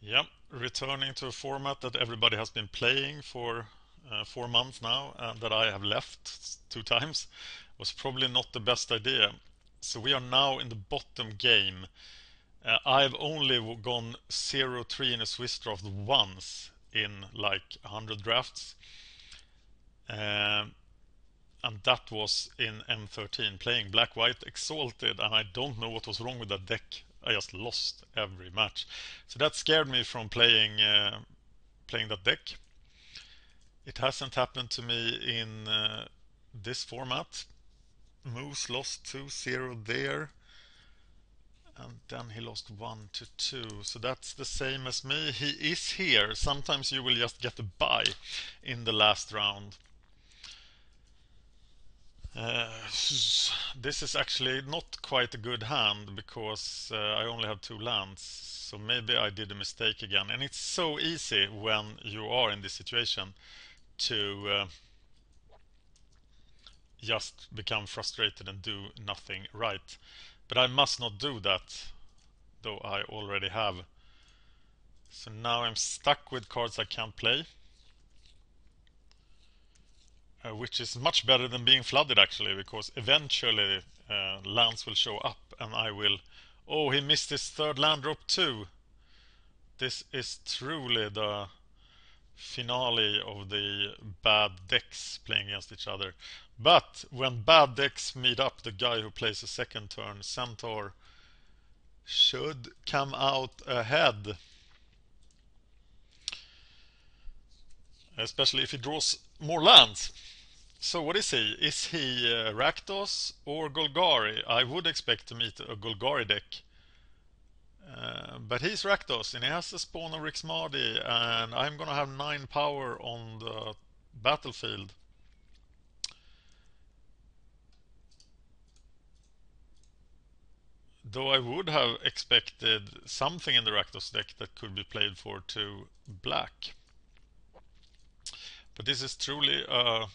Yep, returning to a format that everybody has been playing for 4 months now, and that I have left 2 times, was probably not the best idea. So we are now in the bottom game. I've only gone 0-3 in a Swiss draft once in like 100 drafts. Um, and that was in M13 playing Black White Exalted, and I don't know what was wrong with that deck. I just lost every match, so that scared me from playing that deck. It hasn't happened to me in this format. Moose lost 2-0 there, and then he lost 1-2, so that's the same as me. He is here. Sometimes you will just get a bye in the last round. This is actually not quite a good hand because I only have 2 lands, so maybe I did a mistake again. And it's so easy when you are in this situation to just become frustrated and do nothing right. But I must not do that, though I already have. So now I'm stuck with cards I can't play. Which is much better than being flooded actually, because eventually lands will show up and I will... Oh, he missed his third land drop too. This is truly the finale of the bad decks playing against each other. But when bad decks meet up, the guy who plays a second turn Centaur should come out ahead. Especially if he draws more lands. So what is he? Is he Rakdos or Golgari? I would expect to meet a Golgari deck. But he's Rakdos and he has the spawn of Rixmadi, and I'm gonna have 9 power on the battlefield. Though I would have expected something in the Rakdos deck that could be played for 2 black. But this is truly a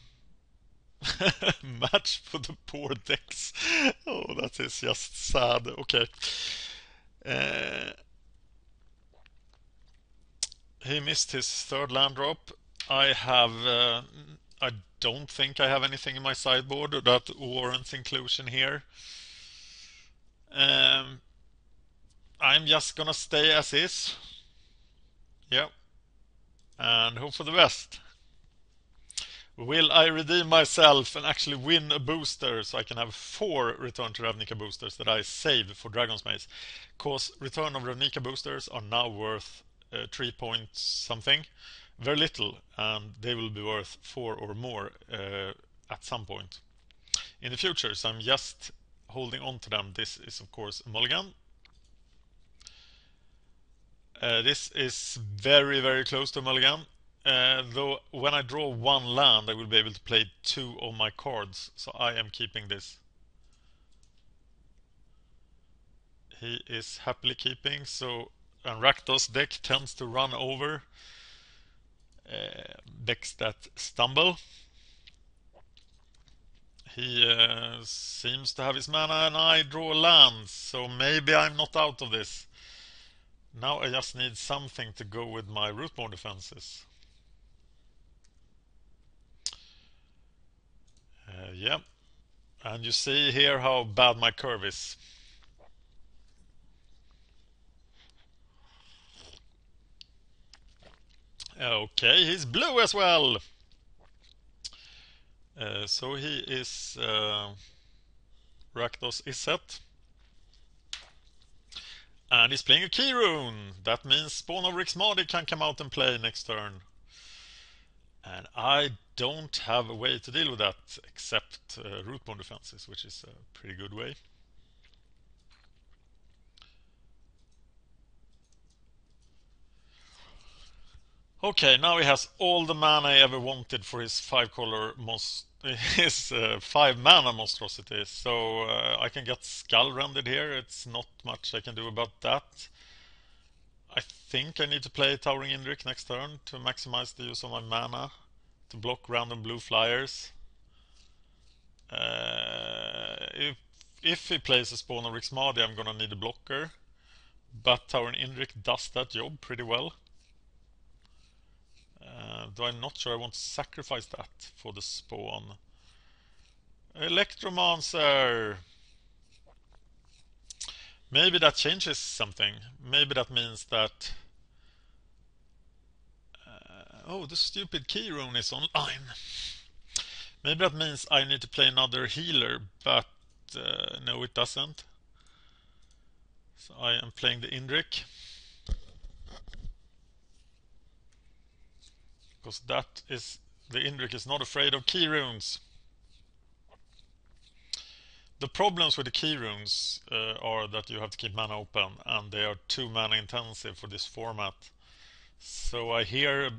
match for the poor decks. Oh, that is just sad. Okay. Uh, he missed his third land drop. I have. I don't think I have anything in my sideboard that warrants inclusion here. Um, I'm just gonna stay as is. Yep. And hope for the best. Will I redeem myself and actually win a booster so I can have 4 Return to Ravnica boosters that I save for Dragon's Maze? Because Return of Ravnica boosters are now worth 3 points something. Very little, and they will be worth 4 or more at some point in the future. So I'm just holding on to them. This is, of course, a mulligan. This is very, very close to a mulligan. Though when I draw 1 land I will be able to play 2 of my cards, so I am keeping this. He is happily keeping, so Rakdos deck tends to run over decks that stumble. He seems to have his mana and I draw lands, so maybe I'm not out of this. Now I just need something to go with my rootborn defenses. Yeah, and you see here how bad my curve is. Okay, he's blue as well. So he is Rakdos Iset. And he's playing a key rune. That means Spawn of Rixmadi can come out and play next turn. And I don't have a way to deal with that except rootborn defenses, which is a pretty good way. Okay, now he has all the mana he ever wanted for his 5-color his 5-mana monstrosity. So I can get Skull rendered here. It's not much I can do about that. I think I need to play Towering Indrik next turn to maximize the use of my mana to block random blue flyers. If he plays a Spawn of Rixmadi, I'm gonna need a blocker. Bat Tower and Indrik does that job pretty well. Though I'm not sure I want to sacrifice that for the spawn. Electromancer! Maybe that changes something. Maybe that means that... oh, the stupid key rune is online. Maybe that means I need to play another healer, but no, it doesn't. So I am playing the Indrik. Because that is... the Indrik is not afraid of key runes. The problems with the key runes are that you have to keep mana open, and they are too mana intensive for this format. So I hear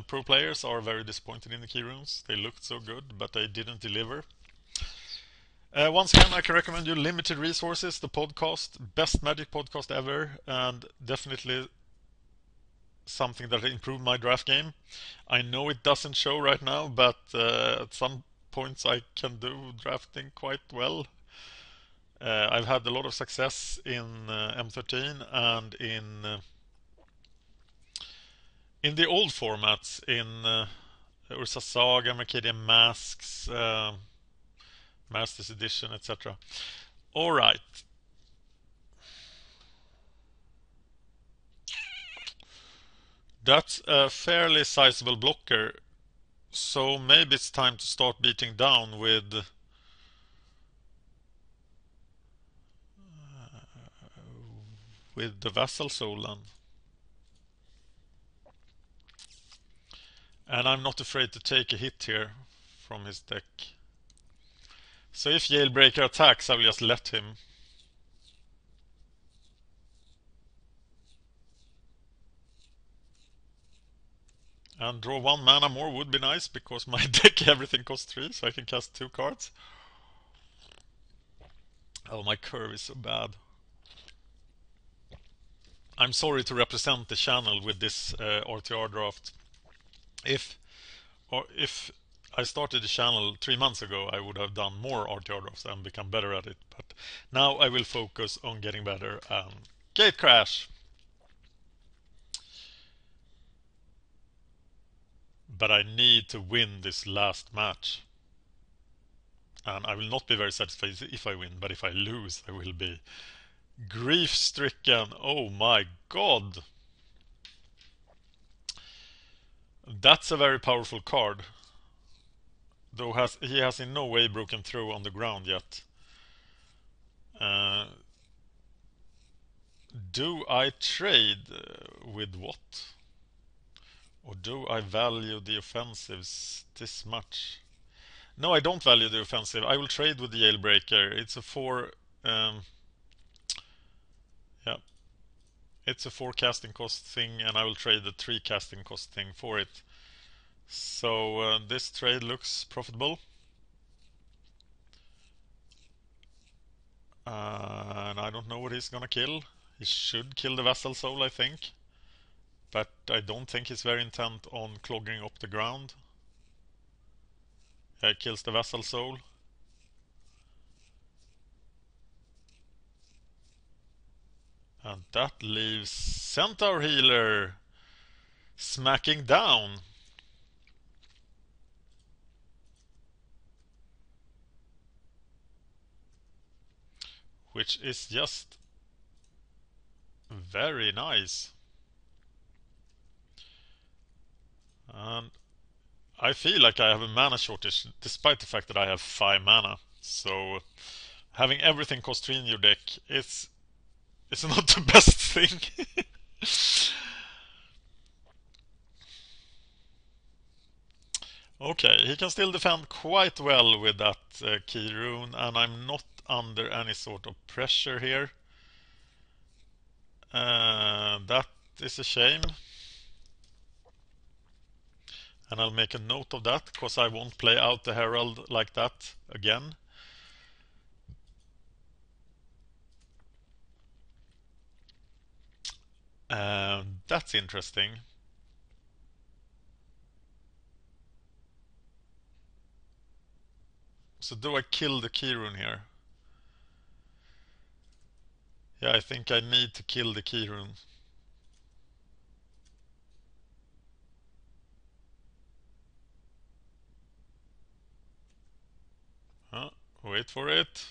pro players are very disappointed in the key runes. They looked so good, but they didn't deliver. Once again, I can recommend you Limited Resources, the podcast, best Magic podcast ever, and definitely something that improved my draft game. I know it doesn't show right now, but at some points I can do drafting quite well. I've had a lot of success in M13 and in the old formats, in Ursa Saga, Mercadian Masks, Masters Edition, etc. Alright. That's a fairly sizable blocker, so maybe it's time to start beating down with the Vassal Soul then. And I'm not afraid to take a hit here from his deck. So if Jailbreaker attacks, I will just let him. And draw 1 mana more would be nice, because my deck everything costs 3, so I can cast 2 cards. Oh, my curve is so bad. I'm sorry to represent the channel with this RTR draft. If I started the channel 3 months ago, I would have done more RTR drafts and become better at it. But now I will focus on getting better. Gate crash! But I need to win this last match. And I will not be very satisfied if I win, but if I lose, I will be grief-stricken. Oh my god! That's a very powerful card. Though he has in no way broken through on the ground yet. Do I trade with what? Or do I value the offensives this much? No, I don't value the offensive. I will trade with the Jailbreaker. It's a 4... yeah. It's a 4 casting cost thing, and I will trade the 3 casting cost thing for it. So this trade looks profitable. And I don't know what he's gonna kill. He should kill the Vassal Soul, I think. But I don't think he's very intent on clogging up the ground. He kills the Vassal Soul. And that leaves Centaur Healer smacking down. Which is just very nice. And I feel like I have a mana shortage despite the fact that I have 5 mana. So having everything cost 3 in your deck is not the best thing. Okay, he can still defend quite well with that key rune, and I'm not under any sort of pressure here. That is a shame. And I'll make a note of that, because I won't play out the Herald like that again. That's interesting. So do I kill the key rune here? Yeah, I think I need to kill the key rune. Wait for it.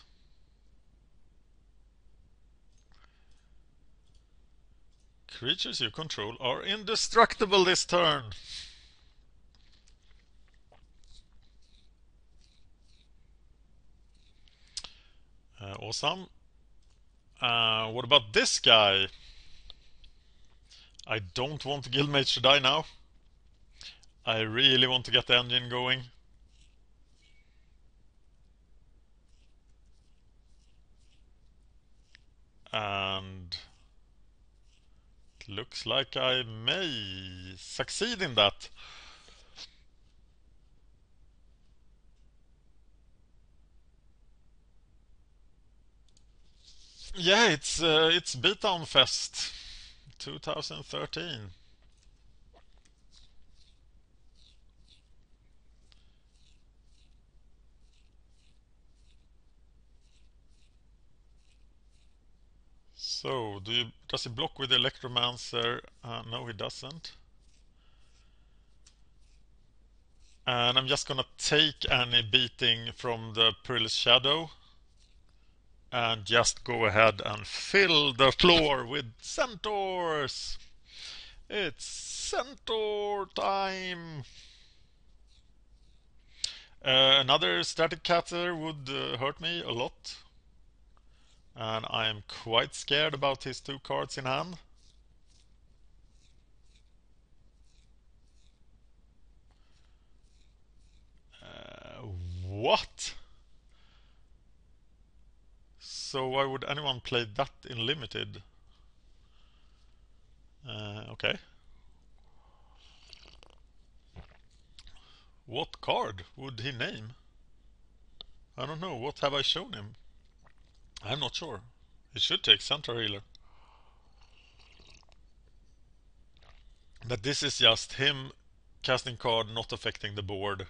Creatures you control are indestructible this turn. Awesome. What about this guy? I don't want Guildmage to die now. I really want to get the engine going. And it looks like I may succeed in that. Yeah, it's Beatdown Fest 2013. So, does he block with Electromancer? No, he doesn't. And I'm just gonna take any beating from the Perilous Shadow and just go ahead and fill the floor with centaurs. It's centaur time. Another static catter would hurt me a lot, and I am quite scared about his 2 cards in hand. What? So why would anyone play that in limited? Okay. What card would he name? I don't know. What have I shown him? I'm not sure. He should take Centaur Healer. But this is just him casting card not affecting the board.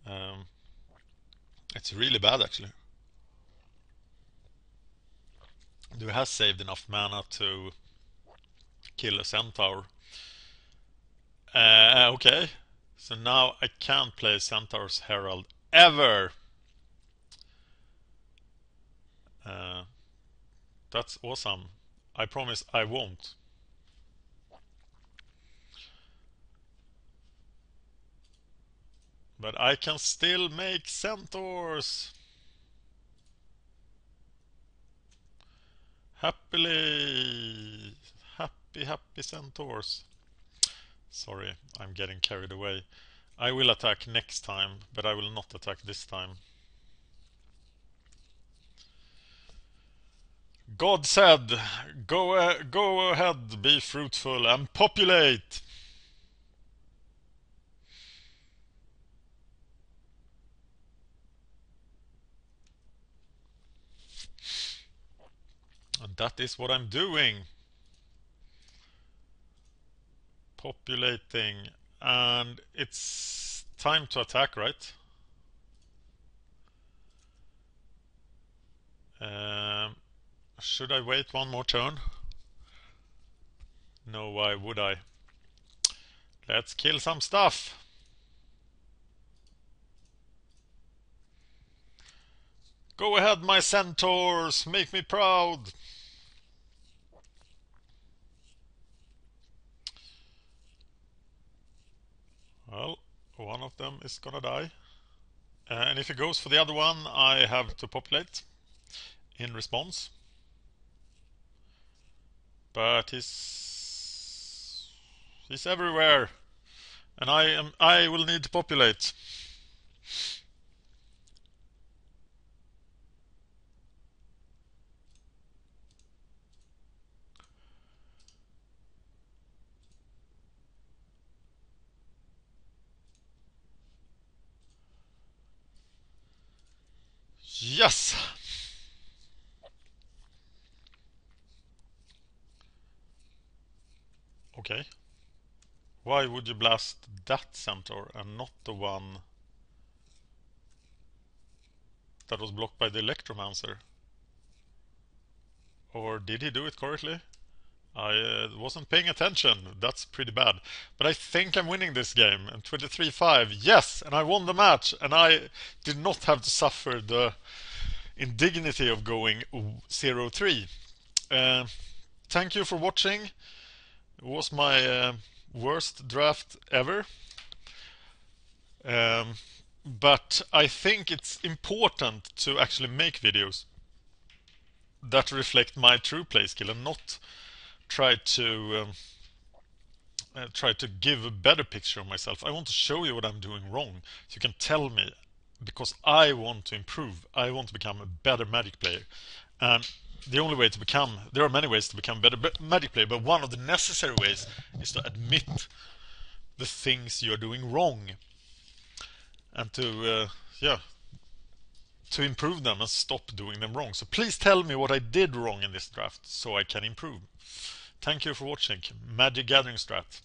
Um, it's really bad actually. He has saved enough mana to kill a Centaur. Okay. So now I can't play Centaur's Herald ever. Uh, that's awesome. I promise I won't. But I can still make Centaurs. Happily. Happy Centaurs. Sorry, I'm getting carried away. I will attack next time, but I will not attack this time. God said, go ahead, be fruitful and populate. And that is what I'm doing. Populating. And it's time to attack, right? Should I wait one more turn? No, why would I? Let's kill some stuff. Go ahead, my centaurs, make me proud. Well, one of them is gonna die. And if he goes for the other one, I have to populate in response. But he's everywhere, and I will need to populate. Yes. Okay. Why would you blast that centaur and not the one that was blocked by the Electromancer? Or did he do it correctly? I wasn't paying attention. That's pretty bad. But I think I'm winning this game. And 23-5. Yes! And I won the match. And I did not have to suffer the indignity of going 0-3. Thank you for watching. It was my worst draft ever. But I think it's important to actually make videos that reflect my true play skill and not try to give a better picture of myself. I want to show you what I'm doing wrong so you can tell me, because I want to improve. I want to become a better Magic player. And the only way to become, there are many ways to become a better Magic player, but one of the necessary ways is to admit the things you're doing wrong and to improve them and stop doing them wrong. So please tell me what I did wrong in this draft so I can improve. Thank you for watching Magic Gathering Strat.